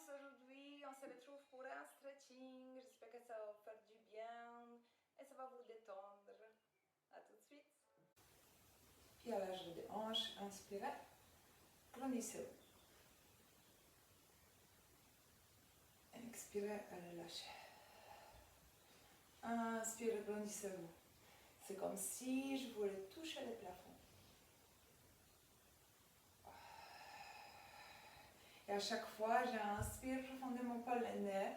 chance, aujourd'hui on se retrouve pour un stretching. J'espère que ça va vous faire du bien et ça va vous détendre. A tout de suite. Puis à l'âge des hanches, inspirez, grandissez-vous. Expirez, allez lâcher. Inspirez, grandissez-vous. C'est comme si je voulais toucher le plafond. Et à chaque fois, j'inspire profondément par le nez,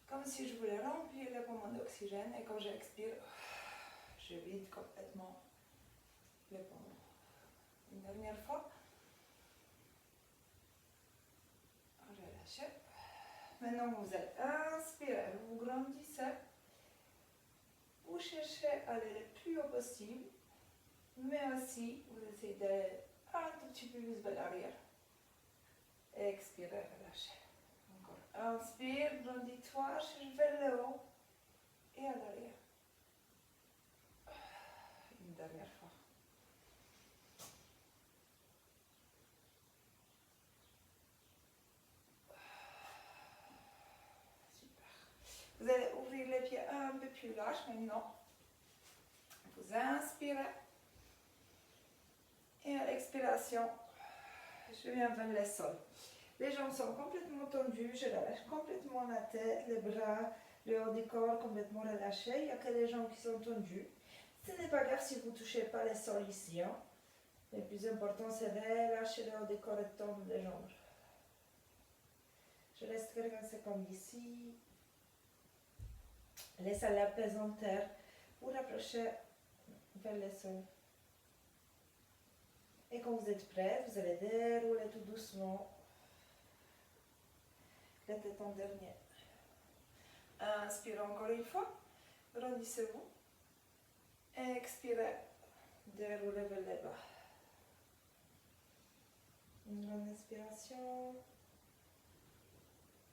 comme si je voulais remplir les poumons d'oxygène. Et quand j'expire, je vide complètement les poumons. Une dernière fois. Relâchez. Maintenant, vous allez inspirer, vous grandissez. Vous cherchez à aller le plus haut possible, mais aussi vous essayez d'aller un tout petit peu plus vers l'arrière. Expirez, relâchez. Encore. Inspire, grandis-toi, cherche vers le haut et à l'arrière. Une dernière fois. Super. Vous allez ouvrir les pieds un peu plus large maintenant. Vous inspirez. Et à l'expiration, je viens vers le sol. Les jambes sont complètement tendues, je relâche complètement la tête, les bras, le haut du corps complètement relâché. Il n'y a que les jambes qui sont tendues. Ce n'est pas grave si vous ne touchez pas le sol ici. Hein. Le plus important, c'est de relâcher le haut du corps et tendre les jambes. Je reste quelques secondes ici. Laissez la pesanteur vous rapprocher vers le sol. Et quand vous êtes prêt, vous allez dérouler tout doucement la tête en dernier. Inspirez encore une fois, grandissez-vous. Expirez, déroulez vers le bas. Une grande inspiration.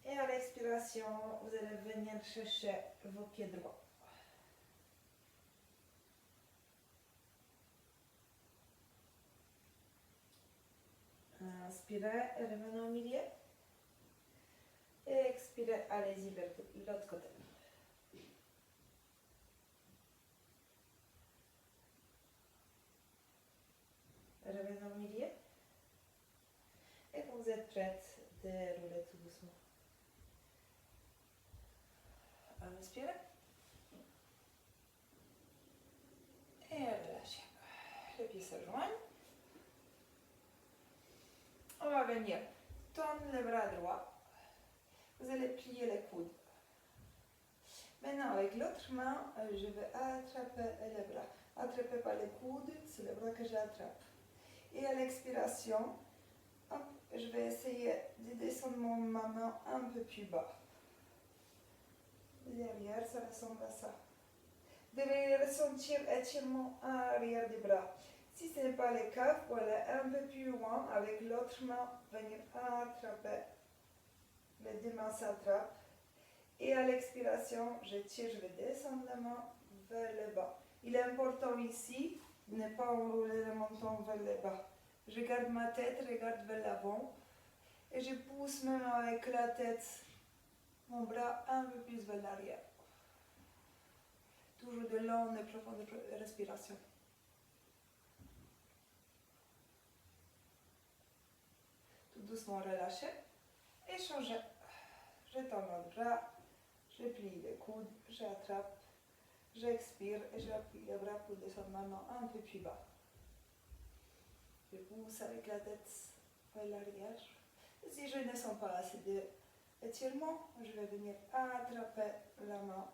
Et à l'expiration, vous allez venir chercher vos pieds droits. Inspirez, revenez au milieu. Et expirez, allez-y vers l'autre côté. Revenez au milieu. Et quand vous êtes prête, déroulez tout doucement. Inspirez. Et relâchez. Les pieds se joignent. On va venir tendre les bras droits. Vous allez plier les coudes. Maintenant, avec l'autre main, je vais attraper les bras. Attraper par les coudes, c'est les bras que j'attrape. Et à l'expiration, je vais essayer de descendre ma main un peu plus bas. Derrière, ça ressemble à ça. Vous devez ressentir l'étirement à l'arrière des bras. Si ce n'est pas le cas, vous allez un peu plus loin avec l'autre main, venir attraper. Les deux mains s'attrapent. Et à l'expiration, je tire, je vais descendre la main vers le bas. Il est important ici de ne pas enrouler le menton vers le bas. Je garde ma tête, regarde vers l'avant. Et je pousse même avec la tête, mon bras un peu plus vers l'arrière. Toujours de longues et profondes respirations. Tout doucement relâchez et changez. Je tends mon bras, je plie les coudes, j'attrape, j'expire et j'appuie les bras pour descendre ma main un peu plus bas. Je pousse avec la tête vers l'arrière. Si je ne sens pas assez d'étirement, je vais venir attraper la main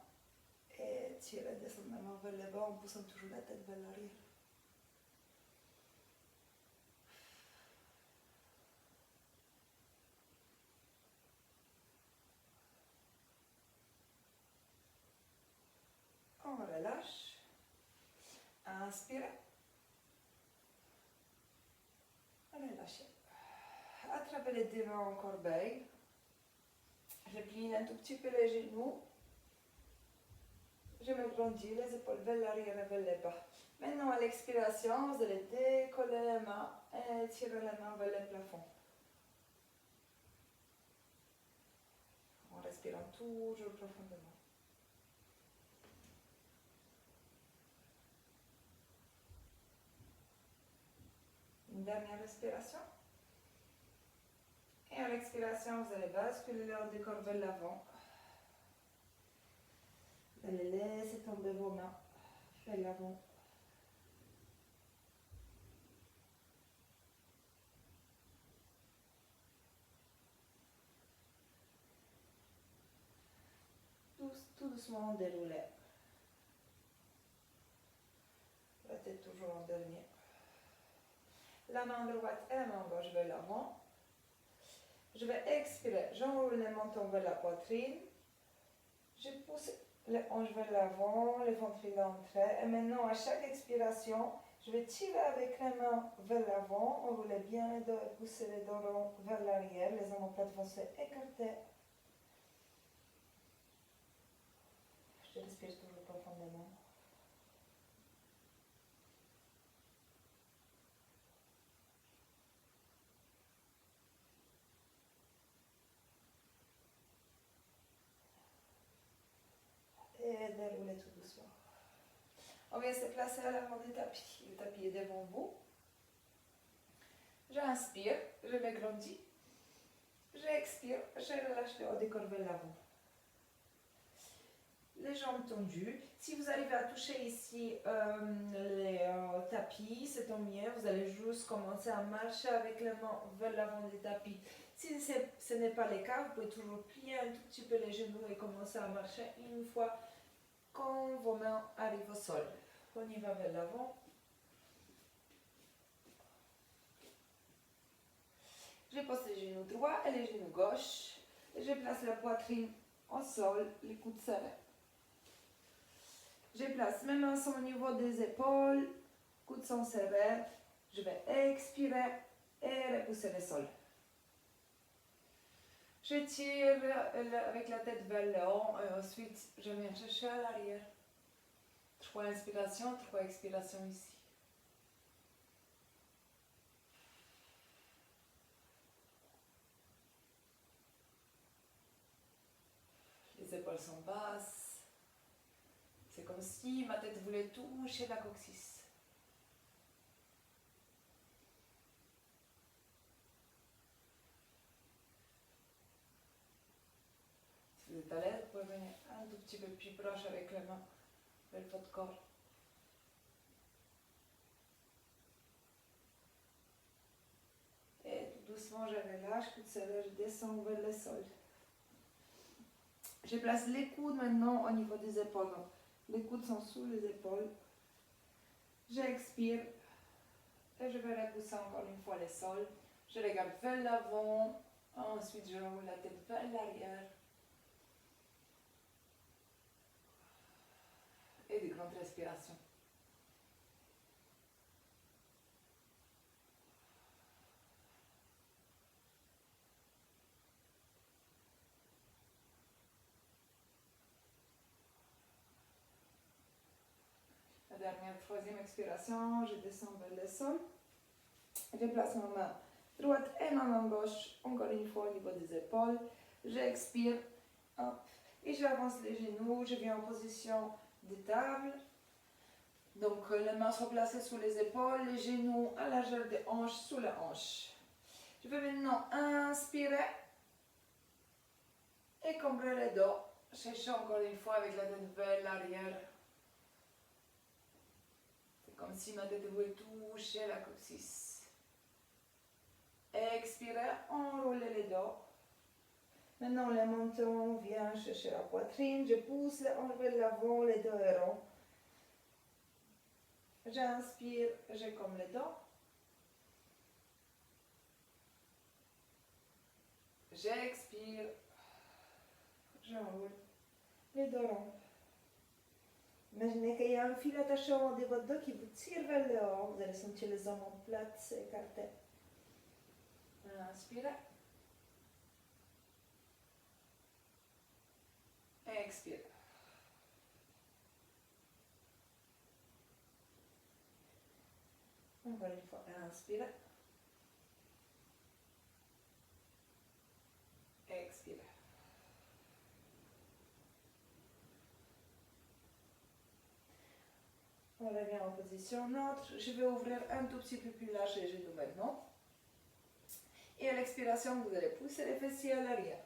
et tirer, descendre ma main vers le bas en poussant toujours la tête vers l'arrière. On relâche. Inspirez. Relâchez. Attrapez les deux mains en corbeille. Je plie un tout petit peu les genoux. Je me grandis les épaules vers l'arrière et vers le bas. Maintenant, à l'expiration, vous allez décoller les mains et tirer les mains vers le plafond. respirant toujours profondément. Une dernière respiration. Et à l'expiration, vous allez basculer le haut du corps vers l'avant. Vous allez laisser tomber vos mains vers l'avant. Tout doucement dérouler. La tête toujours en dernier. La main droite et la main gauche vers l'avant. Je vais expirer, j'enroule les mentons vers la poitrine. Je pousse les hanches vers l'avant, les ventres d'entrée. Et maintenant, à chaque expiration, je vais tirer avec les mains vers l'avant, enrouler bien les dos et pousser les dos ronds vers l'arrière. Les omoplates vont se écarter. Je respire toujours profondément. Et déroulez tout doucement. On vient se placer à l'avant du tapis. Le tapis est devant vous. J'inspire, je m'agrandis. J'expire, je relâche le haut du corps vers l'avant. Les jambes tendues. Si vous arrivez à toucher ici les tapis, c'est tant mieux. Vous allez juste commencer à marcher avec les mains vers l'avant du tapis. Si ce n'est pas le cas, vous pouvez toujours plier un tout petit peu les genoux et commencer à marcher une fois quand vos mains arrivent au sol. On y va vers l'avant. Je pose les genoux droits et les genoux gauches. Et je place la poitrine au sol, les coudes serrés. Je place mes mains au niveau des épaules, coudes sont serrés. Je vais expirer et repousser le sol. Je tire avec la tête vers le haut et ensuite je viens chercher à l'arrière. 3 inspirations, 3 expirations ici. Les épaules sont basses. C'est comme si ma tête voulait toucher la coccyx. Si vous êtes à l'aise, vous pouvez venir un tout petit peu plus proche avec les mains vers votre corps. Et tout doucement, je relâche, coude serré, je descends vers le sol. Je place les coudes maintenant au niveau des épaules. Les coudes sont sous les épaules. J'expire et je vais repousser encore une fois le sol. Je regarde vers l'avant. Ensuite, je roule la tête vers l'arrière. Et des grandes respirations. La dernière, troisième expiration, je descends vers le sol. Je place ma main droite et ma main gauche, encore une fois au niveau des épaules. J'expire et j'avance les genoux. Je viens en position de table. Donc les mains sont placées sous les épaules, les genoux à la largeur des hanches, sous la hanche. Je vais maintenant inspirer et combrer le dos. Cherchez encore une fois avec la tête vers l'arrière. C'est comme si ma tête voulait toucher la coccyx. Expirez, enroulez le dos. Maintenant, le menton vient chercher la poitrine. Je pousse les hanches vers l'avant, les dos est rond. J'inspire, je comble le dos. J'expire, j'enroule les dos ronds. Imaginez qu'il y a un fil attaché au haut de votre dos qui vous tire vers le haut. Vous allez sentir les omoplates s'écarter. Inspirez. Expire. Encore une fois, inspire. Expire. revient en position neutre. Je vais ouvrir un tout petit peu plus large les genoux maintenant. Et à l'expiration, vous allez pousser les fessiers à l'arrière.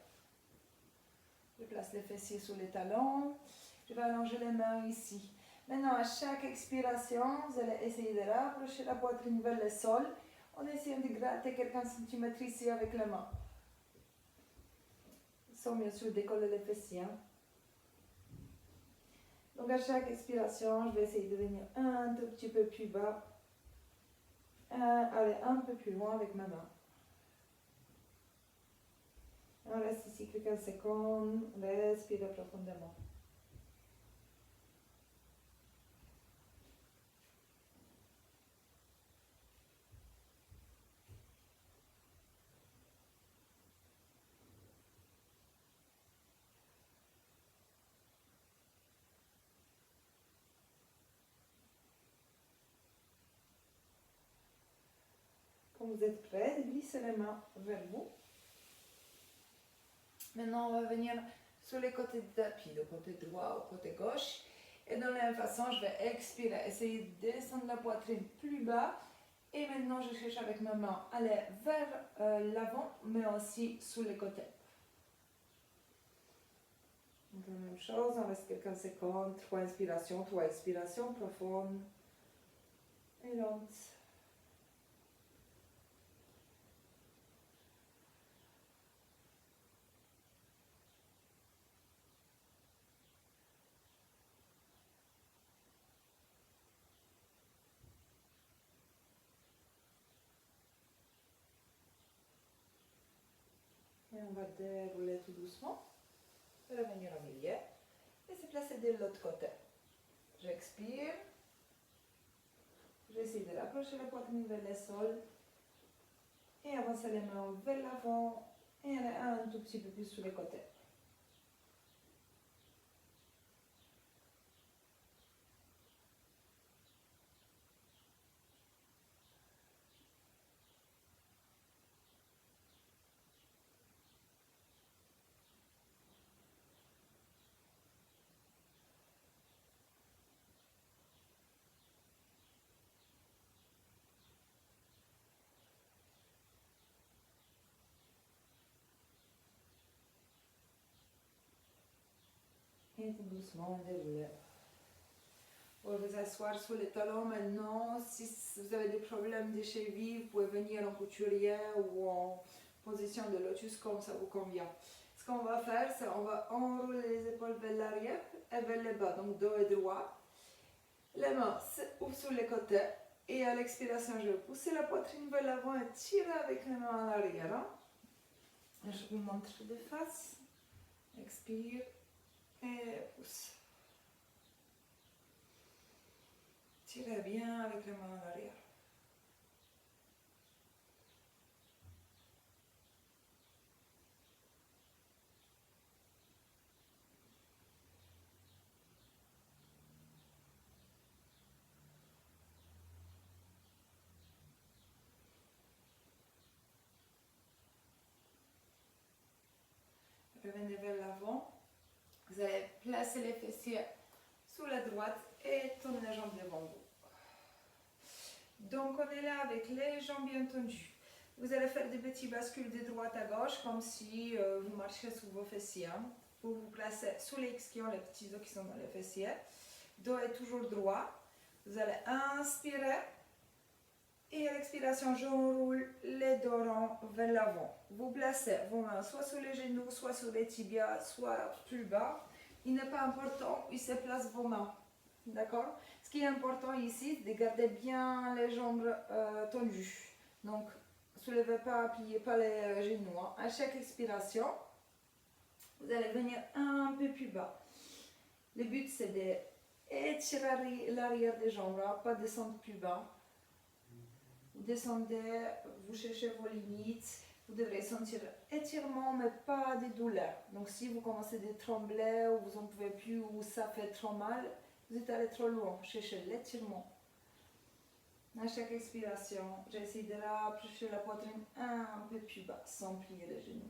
Je place les fessiers sous les talons. Je vais allonger les mains ici. Maintenant, à chaque expiration, vous allez essayer de rapprocher la poitrine vers le sol en essayant de gratter quelques centimètres ici avec les mains. Sans bien sûr décoller les fessiers. Donc à chaque expiration, je vais essayer de venir un tout petit peu plus bas. Aller un peu plus loin avec ma main. On reste ici quelques secondes. Respirez profondément. Quand vous êtes prêts, glissez les mains vers vous. Maintenant, on va venir sur les côtés de tapis, le côté droit ou côté gauche. Et de la même façon, je vais expirer, essayer de descendre la poitrine plus bas. Et maintenant, je cherche avec ma main à aller vers l'avant, mais aussi sur les côtés. Donc, la même chose, on reste quelques secondes, 3 inspirations profondes et lentes. Et on va dérouler tout doucement, revenir au milieu et se placer de l'autre côté. J'expire, j'essaie de rapprocher la poitrine vers le sol et avancer les mains vers l'avant et aller un tout petit peu plus sur les côtés. Et tout doucement, dérouler. Vous pouvez vous asseoir sur les talons maintenant. Si vous avez des problèmes de cheville, vous pouvez venir en couturière ou en position de lotus comme ça vous convient. Ce qu'on va faire, c'est qu'on va enrouler les épaules vers l'arrière et vers le bas, donc dos et droit. Les mains ouvrent sur les côtés et à l'expiration, je vais pousser la poitrine vers l'avant et tirer avec les mains à l'arrière. Hein. Je vous montre de face. Expire et pousse. Tirez bien avec les mains à l'arrière. Revenez vers l'avant. Vous allez placer les fessiers sous la droite et tourner les jambes devant vous. Donc on est là avec les jambes bien tendues. Vous allez faire des petits bascules de droite à gauche comme si vous marchiez sous vos fessiers. Vous vous placez sous les ischions, les petits os qui sont dans les fessiers. Dos est toujours droit. Vous allez inspirer. Et à l'expiration, j'enroule les dos ronds vers l'avant. Vous placez vos mains soit sur les genoux, soit sur les tibias, soit plus bas. Il n'est pas important où se placent vos mains. D'accord? Ce qui est important ici, c'est de garder bien les jambes tendues. Donc, ne soulevez pas, pliez pas les genoux. Hein. À chaque expiration, vous allez venir un peu plus bas. Le but, c'est d'étirer l'arrière des jambes, hein, pas descendre plus bas. Vous descendez, vous cherchez vos limites, vous devrez sentir étirement mais pas de douleur. Donc si vous commencez à trembler ou vous n'en pouvez plus ou ça fait trop mal, vous êtes allé trop loin, cherchez l'étirement. À chaque expiration, j'essaie de rapprocher la poitrine un peu plus bas sans plier les genoux.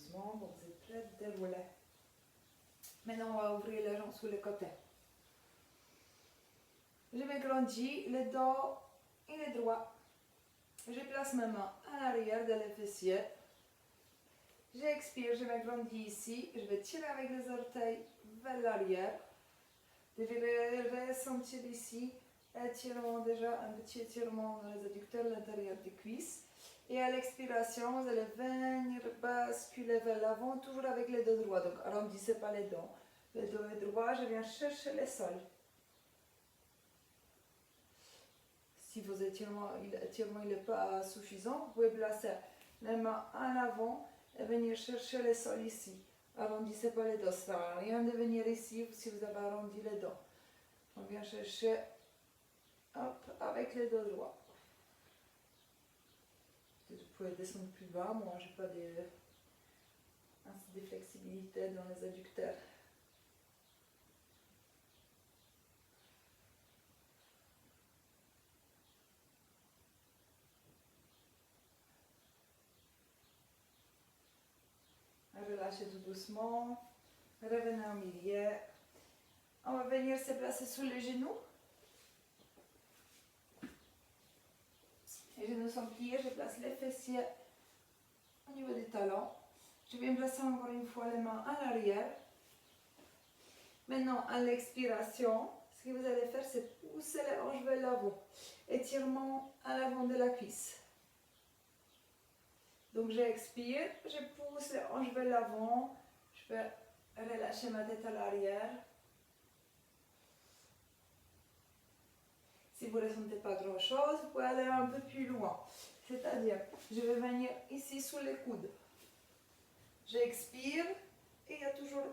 doucement. Bon, vous êtes prêts, déroulez. Maintenant, on va ouvrir les jambes sur les côtés. Je m'agrandis, le dos, il est droit. Je place mes mains à l'arrière de les fessiers. J'expire, je m'agrandis ici. Je vais tirer avec les orteils vers l'arrière. Je vais ressentir ici étirement, déjà un petit étirement dans les adducteurs, l'intérieur des cuisses. Et à l'expiration, vous allez venir basculer vers l'avant, toujours avec les dos droits. Donc, arrondissez pas les dos. Le dos est droit, je viens chercher le sol. Si vos étirements n'est pas suffisant, vous pouvez placer les mains en avant et venir chercher le sol ici. Arrondissez pas les dos, ça ne sert à rien de venir ici si vous avez arrondi les dos. On vient chercher hop, avec les dos droits. Vous pouvez descendre plus bas, moi je n'ai pas de flexibilité dans les adducteurs. Relâchez tout doucement, revenez au milieu. On va venir se placer sur les genoux. Les genoux sont pliés, je place les fessiers au niveau des talons. Je viens placer encore une fois les mains à l'arrière. Maintenant, à l'expiration, ce que vous allez faire, c'est pousser les hanches vers l'avant. Étirement à l'avant de la cuisse. Donc j'expire, je pousse les hanches vers l'avant. Je vais relâcher ma tête à l'arrière. Si vous ne ressentez pas grand chose, vous pouvez aller un peu plus loin. C'est-à-dire, je vais venir ici sous les coudes. J'expire et il y a toujours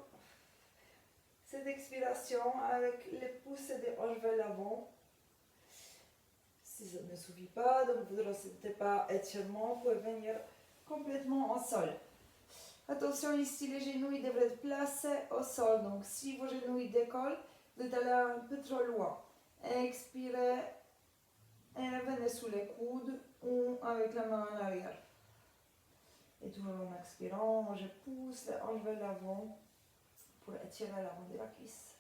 cette expiration avec les pouces des hanches vers l'avant. Si ça ne suffit pas, donc vous ne ressentez pas étirement, vous pouvez venir complètement au sol. Attention ici, les genoux ils devraient être placés au sol. Donc si vos genoux ils décollent, vous êtes allé un peu trop loin. Expirez et revenez sous les coudes ou avec la main en arrière. Et toujours en expirant, je pousse les hanches vers l'avant pour étirer l'avant de la cuisse.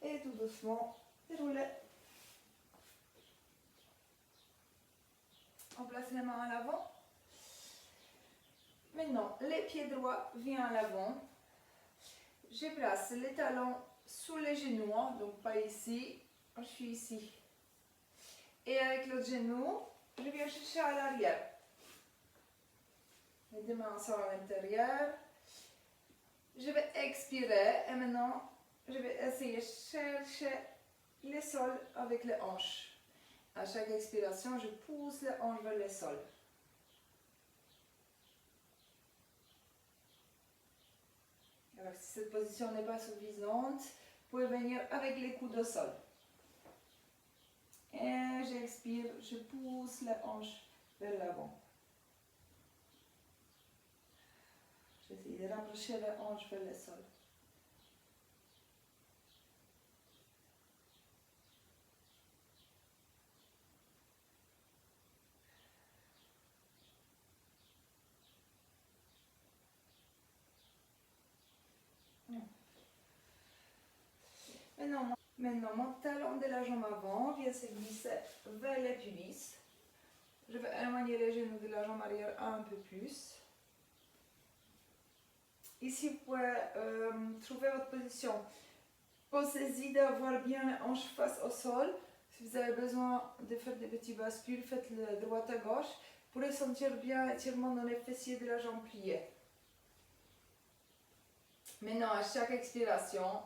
Et tout doucement, déroulez. On place les mains à l'avant. Maintenant, les pieds droits viennent à l'avant. Je place les talons sous les genoux, donc pas ici, je suis ici. Et avec l'autre genou, je viens chercher à l'arrière. Les deux mains sont à l'intérieur. Je vais expirer et maintenant, je vais essayer de chercher le sol avec les hanches. À chaque expiration, je pousse les hanches vers le sol. Alors, si cette position n'est pas suffisante, vous pouvez venir avec les coudes au sol. Et j'expire, je pousse les hanches vers l'avant. J'essaie de rapprocher les hanches vers le sol. Maintenant, mon talon de la jambe avant vient se glisser vers les pubis. Je vais éloigner les genoux de la jambe arrière un peu plus. Ici, vous pouvez trouver votre position. Pensez-y d'avoir bien les hanches face au sol. Si vous avez besoin de faire des petits bascules, faites-le droite à gauche. Vous pourrez sentir bien l'étirement dans les fessiers de la jambe pliée. Maintenant, à chaque expiration,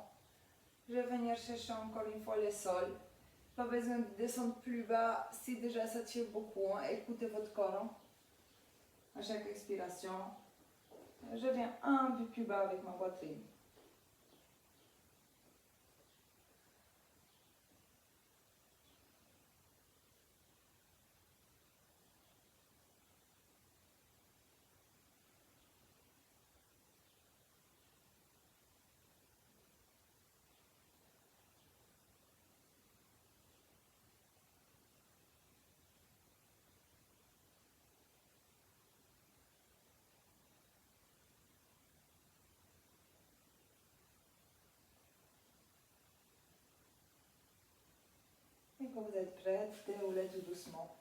je vais venir chercher encore une fois le sol. Pas besoin de descendre plus bas si déjà ça tire beaucoup. Écoutez votre corps. À chaque expiration, je viens un peu plus bas avec ma poitrine. Quand vous êtes prête, déroulez tout doucement.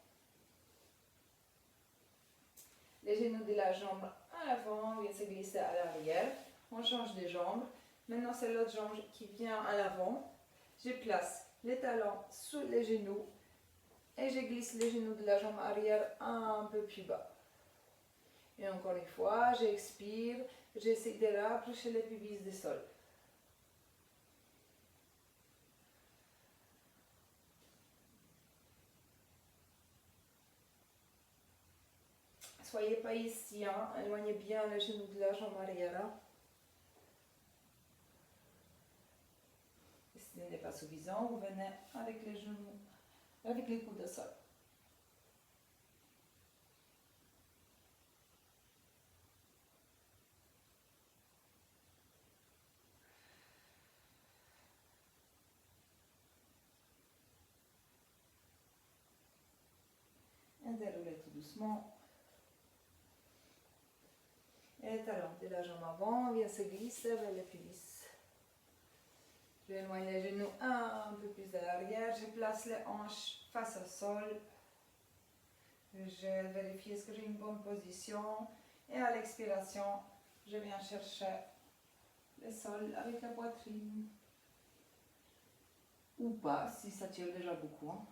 Les genoux de la jambe à l'avant viennent se glisser à l'arrière. On change de jambe. Maintenant, c'est l'autre jambe qui vient à l'avant. Je place les talons sous les genoux et je glisse les genoux de la jambe arrière un peu plus bas. Et encore une fois, j'expire, j'essaie de rapprocher les pubis du sol. Soyez pas ici, hein. Éloignez bien les genoux de la jambe arrière. Hein. Si ce n'est pas suffisant, vous venez avec les genoux, avec les coudes au sol. Et déroulez tout doucement. Et les talons de la jambe avant viennent se glisser vers les pubis. J'éloigne les genoux un peu plus à l'arrière. Je place les hanches face au sol. Je vérifie est-ce que j'ai une bonne position. Et à l'expiration, je viens chercher le sol avec la poitrine. Ou pas, si ça tire déjà beaucoup. Hein.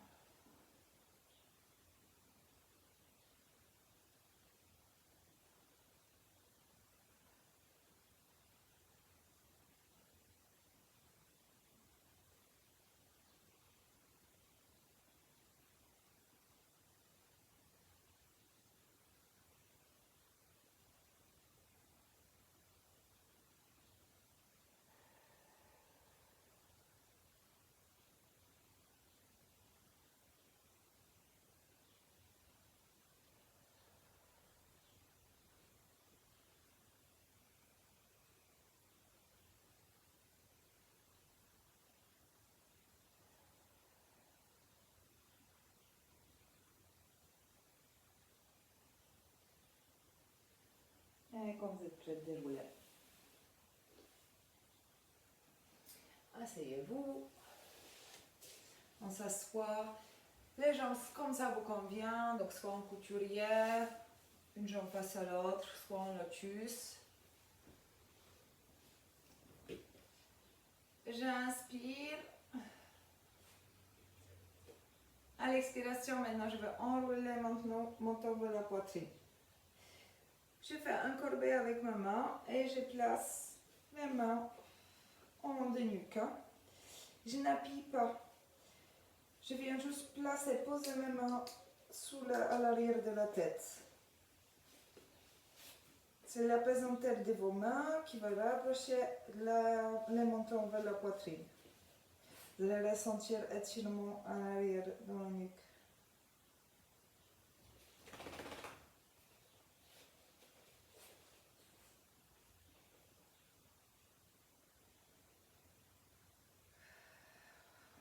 Et quand vous êtes prêt, déroulez. Asseyez-vous. On s'assoit. Les jambes comme ça vous convient. Donc soit en couturière, une jambe face à l'autre, soit en lotus. J'inspire. À l'expiration, maintenant, je vais enrouler mon menton vers la poitrine. Je fais un courbet avec ma main et je place mes mains en long de nuque. Je n'appuie pas. Je viens juste placer, poser mes mains à l'arrière de la tête. C'est la pesanteur de vos mains qui va rapprocher le menton vers la poitrine. Vous allez ressentir étirement à l'arrière dans la nuque.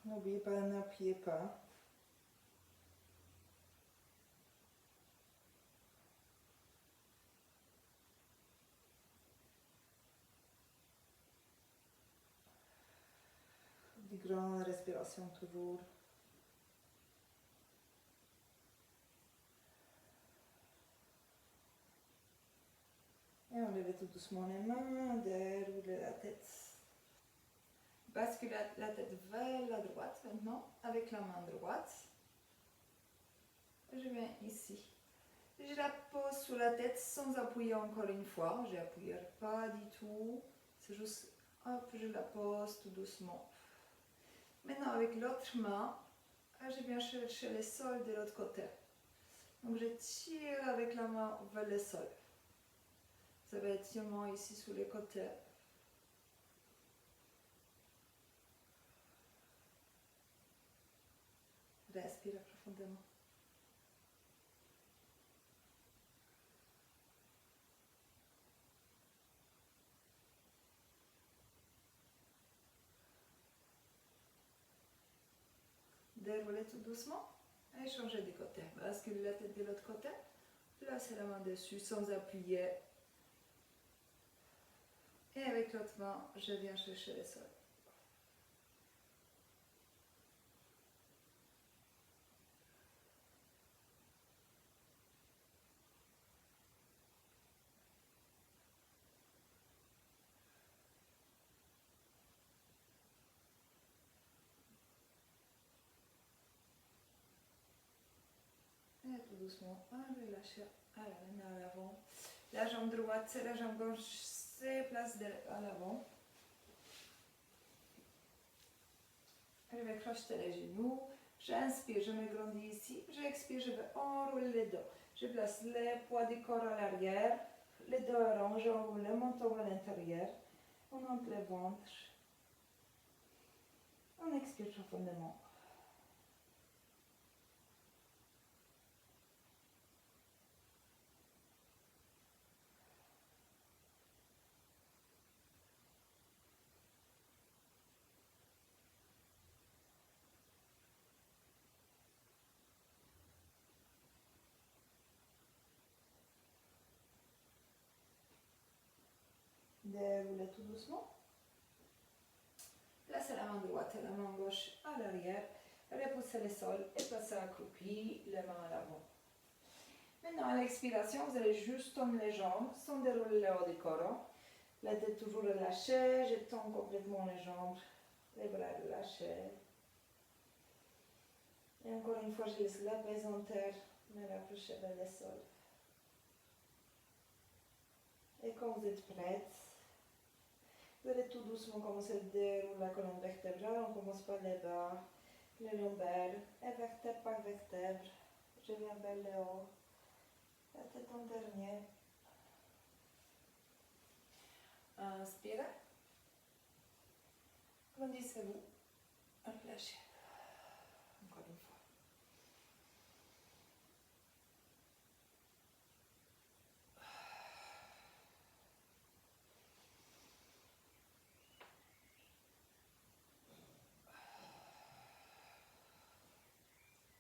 N'oubliez pas, n'appuyez pas. Des grandes respirations toujours. Et enlevez tout doucement les mains, déroulez la tête. Basculez la tête vers la droite maintenant, avec la main droite. Je viens ici. Je la pose sur la tête sans appuyer encore une fois. Je n'appuie pas du tout. C'est juste, hop, je la pose tout doucement. Maintenant, avec l'autre main, je viens chercher le sol de l'autre côté. Donc, je tire avec la main vers le sol. Vous avez étirement ici sur les côtés. Respirez profondément. Déroulez tout doucement et changez de côté. Basculez la tête de l'autre côté. Placez la main dessus sans appuyer. Et avec l'autre main, je viens chercher le sol. tout doucement à relâcher. Alors, on est à l'avant. La jambe droite, la jambe gauche se place à l'avant. Je vais crocheter les genoux. J'inspire, je me grandis ici. J'expire, je vais enrouler les dos. Je place les poids du corps à l'arrière. Les dos ronds, j'enroule le menton à l'intérieur. On monte le ventre. On expire profondément. Déroulez tout doucement. Placez la main droite et la main gauche à l'arrière. Repoussez le sol et passez accroupi, les mains à l'avant. Maintenant, à l'expiration, vous allez juste tendre les jambes sans dérouler le haut du corps. La tête toujours relâchée, je tends complètement les jambes, les bras relâchés. Et encore une fois, je laisse la pesanteur me rapprocher vers le sol. Et quand vous êtes prête, vous allez tout doucement commencer à dérouler la colonne vertébrale. On commence par les bas, les lombaires, et vertèbre par vertèbre. Je viens vers le haut, la tête en dernier. Inspirez. Grandissez-vous. Relâchez. Encore une fois.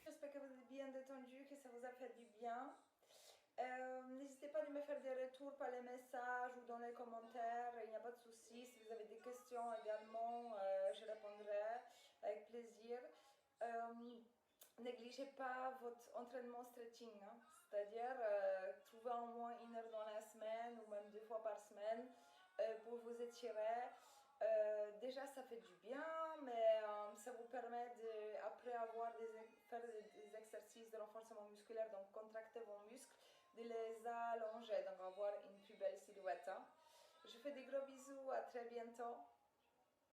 J'espère que vous êtes bien détendu, que ça vous a fait du bien. N'hésitez pas à me faire des retours par les messages ou dans les commentaires, il n'y a pas de souci. Si vous avez des questions également, je répondrai avec plaisir. Négligez pas votre entraînement stretching, hein. C'est-à-dire trouvez au moins 1 heure dans la semaine ou même 2 fois par semaine pour vous étirer. Déjà ça fait du bien, mais ça vous permet de, après avoir faire des exercices de renforcement musculaire, donc contracter vos muscles, de les allonger, donc avoir une plus belle silhouette, hein. Je fais des gros bisous, à très bientôt.